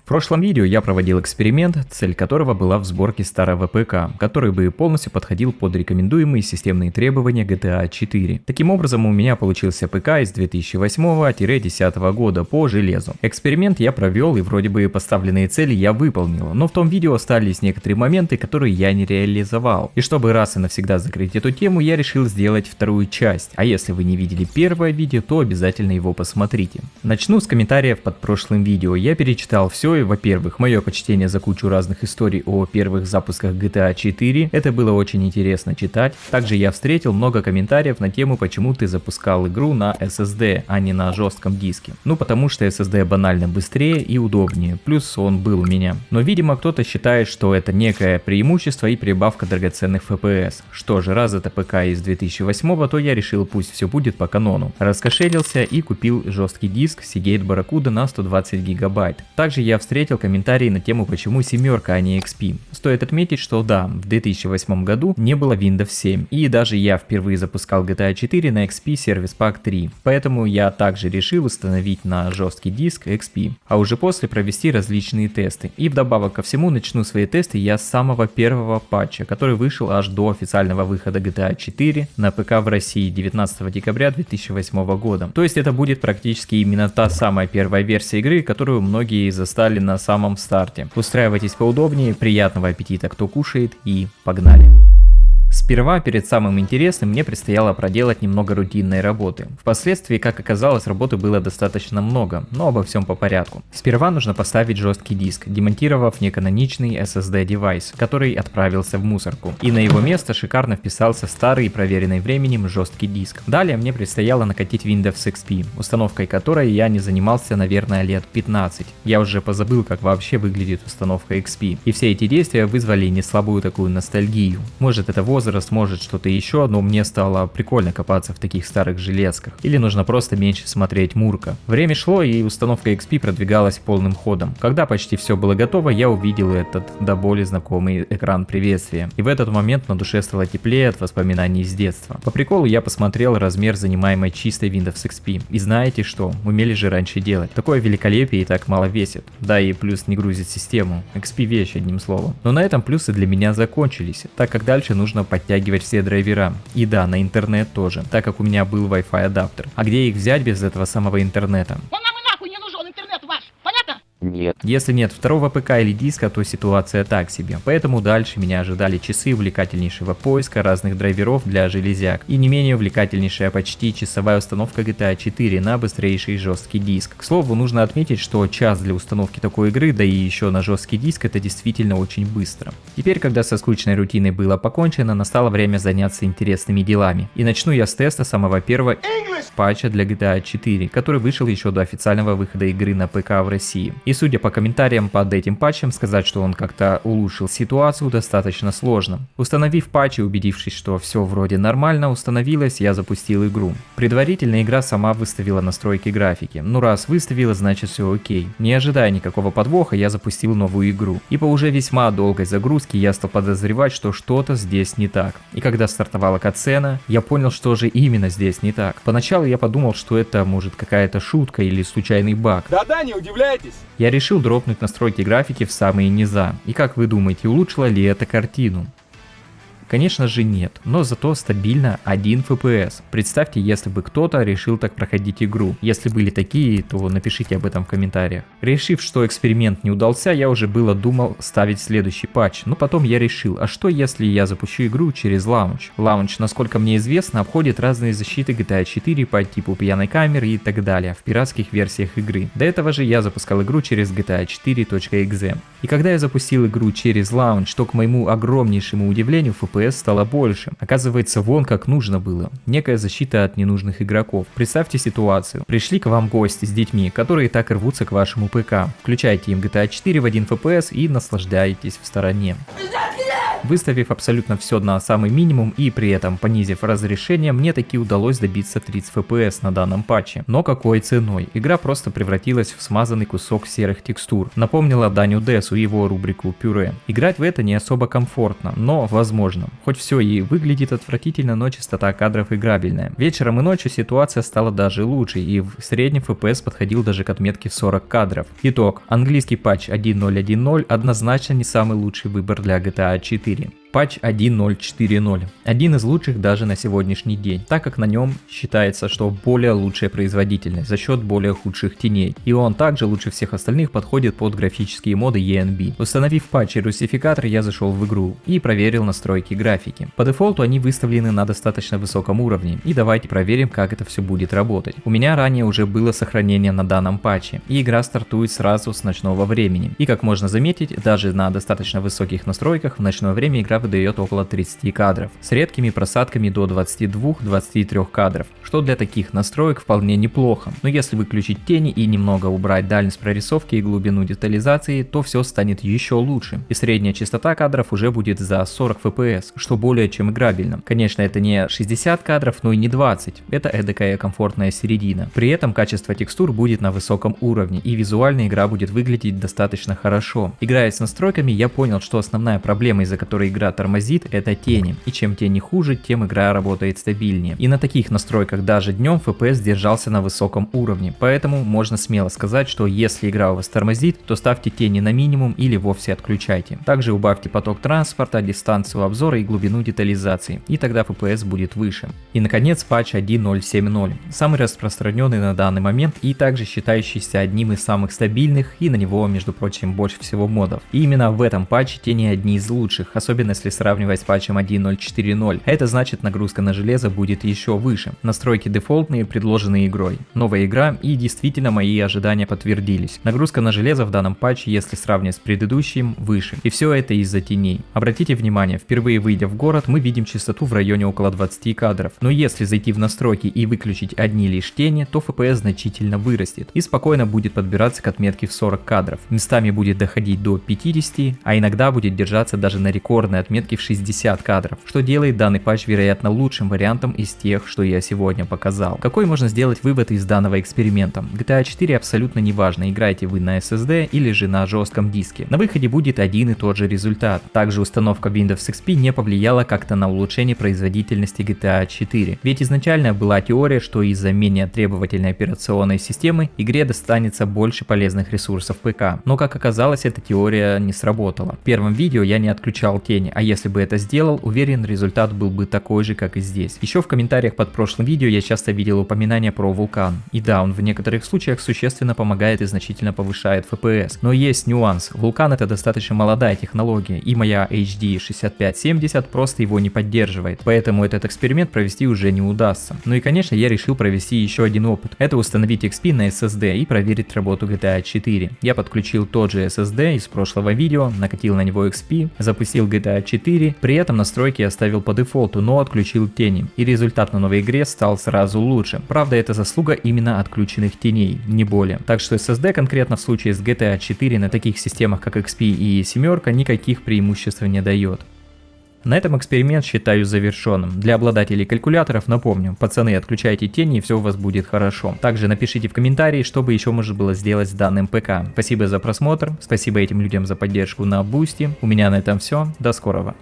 В прошлом видео я проводил эксперимент, цель которого была в сборке старого ПК, который бы полностью подходил под рекомендуемые системные требования GTA 4. Таким образом, у меня получился ПК из 2008-2010 года по железу. Эксперимент я провел и вроде бы поставленные цели я выполнил, но в том видео остались некоторые моменты, которые я не реализовал. И чтобы раз и навсегда закрыть эту тему, я решил сделать вторую часть. А если вы не видели первое видео, то обязательно его посмотрите. Начну с комментариев под прошлым видео. Я перечитал все. Во-первых, мое почтение за кучу разных историй о первых запусках GTA 4, это было очень интересно читать. Также я встретил много комментариев на тему, почему ты запускал игру на SSD, а не на жестком диске. Ну потому что SSD банально быстрее и удобнее, плюс он был у меня. Но видимо кто-то считает, что это некое преимущество и прибавка драгоценных FPS. Что же, раз это ПК из 2008, то я решил, пусть все будет по канону. Раскошелился и купил жесткий диск Seagate Barracuda на 120 гигабайт. Также я встретил комментарии на тему, почему семерка, а не XP. Стоит отметить, что да, в 2008 году не было Windows 7, и даже я впервые запускал GTA 4 на XP Service Pack 3, поэтому я также решил установить на жесткий диск XP, а уже после провести различные тесты. И вдобавок ко всему начну свои тесты я с самого первого патча, который вышел аж до официального выхода GTA 4 на ПК в России 19 декабря 2008 года. То есть это будет практически именно та самая первая версия игры, которую многие застали на самом старте. Устраивайтесь поудобнее, приятного аппетита, кто кушает, и погнали! Сперва, перед самым интересным, мне предстояло проделать немного рутинной работы. Впоследствии, как оказалось, работы было достаточно много, но обо всем по порядку. Сперва нужно поставить жесткий диск, демонтировав неканоничный SSD девайс, который отправился в мусорку. И на его место шикарно вписался старый и проверенный временем жесткий диск. Далее мне предстояло накатить Windows XP, установкой которой я не занимался, наверное, лет 15. Я уже позабыл, как вообще выглядит установка XP. И все эти действия вызвали неслабую такую ностальгию. Может это возраст, может что-то еще, но мне стало прикольно копаться в таких старых железках. Или нужно просто меньше смотреть Мурка. Время шло, и установка XP продвигалась полным ходом. Когда почти все было готово, я увидел этот до боли знакомый экран приветствия. И в этот момент на душе стало теплее от воспоминаний из детства. По приколу я посмотрел размер занимаемой чистой Windows XP. И знаете что? Умели же раньше делать. Такое великолепие и так мало весит. Да и плюс не грузит систему. XP вещь, одним словом. Но на этом плюсы для меня закончились, так как дальше нужно подтягивать все драйвера. И да, на интернет тоже, так как у меня был Wi-Fi адаптер. А где их взять без этого самого интернета? Он нам и нахуй не нужен, интернет ваш, понятно? Нет. Если нет второго ПК или диска, то ситуация так себе. Поэтому дальше меня ожидали часы увлекательнейшего поиска разных драйверов для железяк. И не менее увлекательнейшая почти часовая установка GTA 4 на быстрейший жесткий диск. К слову, нужно отметить, что час для установки такой игры, да и еще на жесткий диск, это действительно очень быстро. Теперь, когда со скучной рутиной было покончено, настало время заняться интересными делами. И начну я с теста самого первого патча для GTA 4, который вышел еще до официального выхода игры на ПК в России. И судя по комментариям под этим патчем, сказать, что он как-то улучшил ситуацию, достаточно сложно. Установив патч и убедившись, что все вроде нормально установилось, я запустил игру. Предварительно игра сама выставила настройки графики. Ну раз выставила, значит все окей. Не ожидая никакого подвоха, я запустил новую игру. И по уже весьма долгой загрузке я стал подозревать, что что-то здесь не так. И когда стартовала катсцена, я понял, что же именно здесь не так. Поначалу я подумал, что это может какая-то шутка или случайный баг. Да-да, не удивляйтесь. Я решил дропнуть настройки графики в самые низа. И как вы думаете, улучшило ли это картину? Конечно же нет, но зато стабильно 1 FPS. Представьте, если бы кто-то решил так проходить игру. Если были такие, то напишите об этом в комментариях. Решив, что эксперимент не удался, я уже было думал ставить следующий патч. Но потом я решил, а что если я запущу игру через лаунч? Лаунч, насколько мне известно, обходит разные защиты GTA 4 по типу пьяной камеры и так далее в пиратских версиях игры. До этого же я запускал игру через GTA 4.exe. И когда я запустил игру через лаунч, то к моему огромнейшему удивлению FPS стало больше. Оказывается, вон как нужно было. Некая защита от ненужных игроков. Представьте ситуацию. Пришли к вам гости с детьми, которые так рвутся к вашему ПК. Включайте им GTA 4 в 1 FPS и наслаждаетесь в стороне. Выставив абсолютно все на самый минимум и при этом понизив разрешение, мне таки удалось добиться 30 FPS на данном патче. Но какой ценой? Игра просто превратилась в смазанный кусок серых текстур. Напомнила Даню Десу и его рубрику «Пюре». Играть в это не особо комфортно, но возможно. Хоть все и выглядит отвратительно, но частота кадров играбельная. Вечером и ночью ситуация стала даже лучше, и в среднем FPS подходил даже к отметке в 40 кадров. Итог. Английский патч 1.0.1.0 однозначно не самый лучший выбор для GTA 4. Патч 1.0.4.0. Один из лучших даже на сегодняшний день, так как на нем считается, что более лучшая производительность за счет более худших теней. И он также лучше всех остальных подходит под графические моды ENB. Установив патч и русификатор, я зашел в игру и проверил настройки графики. По дефолту они выставлены на достаточно высоком уровне, и давайте проверим, как это все будет работать. У меня ранее уже было сохранение на данном патче, и игра стартует сразу с ночного времени. И как можно заметить, даже на достаточно высоких настройках в ночное время игра выдает около 30 кадров, с редкими просадками до 22-23 кадров, что для таких настроек вполне неплохо. Но если выключить тени и немного убрать дальность прорисовки и глубину детализации, то все станет еще лучше, и средняя частота кадров уже будет за 40 FPS, что более чем играбельно. Конечно, это не 60 кадров, но и не 20, это эдакая комфортная середина. При этом качество текстур будет на высоком уровне, и визуально игра будет выглядеть достаточно хорошо. Играя с настройками, я понял, что основная проблема, из-за которой игра тормозит, это тени, и чем тени хуже, тем игра работает стабильнее. И на таких настройках даже днем FPS держался на высоком уровне, поэтому можно смело сказать, что если игра у вас тормозит, то ставьте тени на минимум или вовсе отключайте. Также убавьте поток транспорта, дистанцию обзора и глубину детализации, и тогда FPS будет выше. И наконец патч 1.0.7.0, самый распространенный на данный момент и также считающийся одним из самых стабильных, и на него, между прочим, больше всего модов. И именно в этом патче тени одни из лучших, особенно если сравнивать с патчем 1.0.4.0. Это значит, нагрузка на железо будет еще выше. Настройки дефолтные, предложенные игрой. Новая игра, и действительно мои ожидания подтвердились. Нагрузка на железо в данном патче, если сравнивать с предыдущим, выше. И все это из-за теней. Обратите внимание, впервые выйдя в город, мы видим частоту в районе около 20 кадров. Но если зайти в настройки и выключить одни лишь тени, то FPS значительно вырастет и спокойно будет подбираться к отметке в 40 кадров. Местами будет доходить до 50, а иногда будет держаться даже на рекордной отметки в 60 кадров, что делает данный патч вероятно лучшим вариантом из тех, что я сегодня показал. Какой можно сделать вывод из данного эксперимента? GTA 4 абсолютно не важно, играете вы на SSD или же на жестком диске. На выходе будет один и тот же результат. Также установка Windows XP не повлияла как-то на улучшение производительности GTA 4. Ведь изначально была теория, что из-за менее требовательной операционной системы игре достанется больше полезных ресурсов ПК. Но как оказалось, эта теория не сработала. В первом видео я не отключал тени, а если бы это сделал, уверен, результат был бы такой же, как и здесь. Еще в комментариях под прошлым видео я часто видел упоминания про вулкан. И да, он в некоторых случаях существенно помогает и значительно повышает FPS. Но есть нюанс. Вулкан — это достаточно молодая технология, и моя HD 6570 просто его не поддерживает. Поэтому этот эксперимент провести уже не удастся. Ну и конечно, я решил провести еще один опыт. Это установить XP на SSD и проверить работу GTA 4. Я подключил тот же SSD из прошлого видео, накатил на него XP, запустил GTA 4, при этом настройки оставил по дефолту, но отключил тени. И результат на новой игре стал сразу лучше. Правда, это заслуга именно отключенных теней, не более. Так что SSD конкретно в случае с GTA 4 на таких системах как XP и 7 никаких преимуществ не дает. На этом эксперимент считаю завершенным. Для обладателей калькуляторов напомню, пацаны, отключайте тени и все у вас будет хорошо. Также напишите в комментарии, что бы еще можно было сделать с данным ПК. Спасибо за просмотр, спасибо этим людям за поддержку на Boosty. У меня на этом все, до скорого.